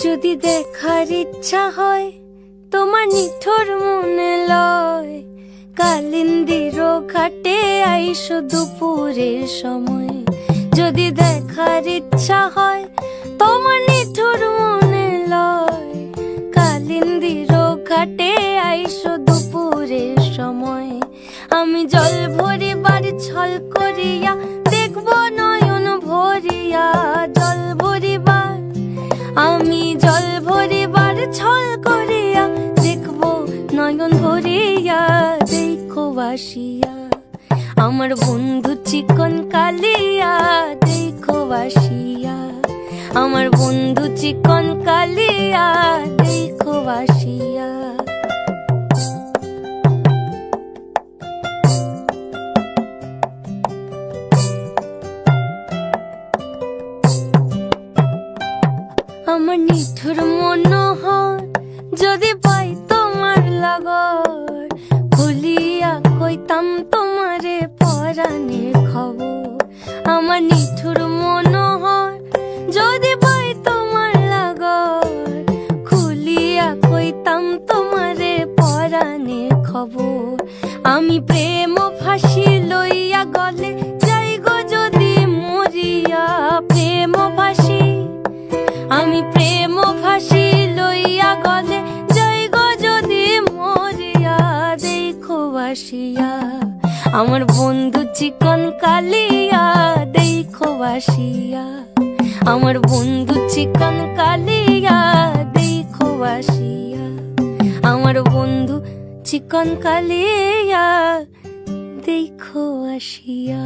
যদি দেখার ইচ্ছা হয় তোমার নিঠুর মনে লয়, কালিন্দির ঘাটে আইসো দুপুরের সময়। যদি দেখার ইচ্ছা হয় তোমার নিঠুর মনে লয়, কালিন্দির ঘাটে আইসো দুপুরের সময়। আমি জল ভরিবার ছল করিয়া দেখব নয়ন ভরিয়া, জল ভরিবার আমি জল ভরিবার ছল করিয়া দেখব নয়ন ভরিয়া। দেখো বাসিয়া আমার বন্ধু চিকন কালিয়া, দেখো বাসিয়া আমার বন্ধু চিকন কালিয়া, দেখো বাসিয়া। আমার নিঠুর মনোহর যদি পাই তোমার লাগর, খুলিয়া কইতাম তোমারে পরাণের খবর। আমার নিঠুর মনোহর যদি পাই তোমার লাগর, খুলিয়া কইতাম তোমারে পরাণের খবর। আমি প্রেম ফাঁসি লইয়া গলে যাই গো যদি মরিয়া, প্রেম ফাঁসি আমি প্রেম ফাঁসি লইয়া গলে যাই গো যদি মরিয়া। দেখো বাসিয়া আমার বন্ধু চিকন কালিয়া, দেখো বাসিয়া আমার বন্ধু চিকন কালিয়া, দেখো বাসিয়া আমার বন্ধু চিকন কালিয়া, দেখো আসিয়া।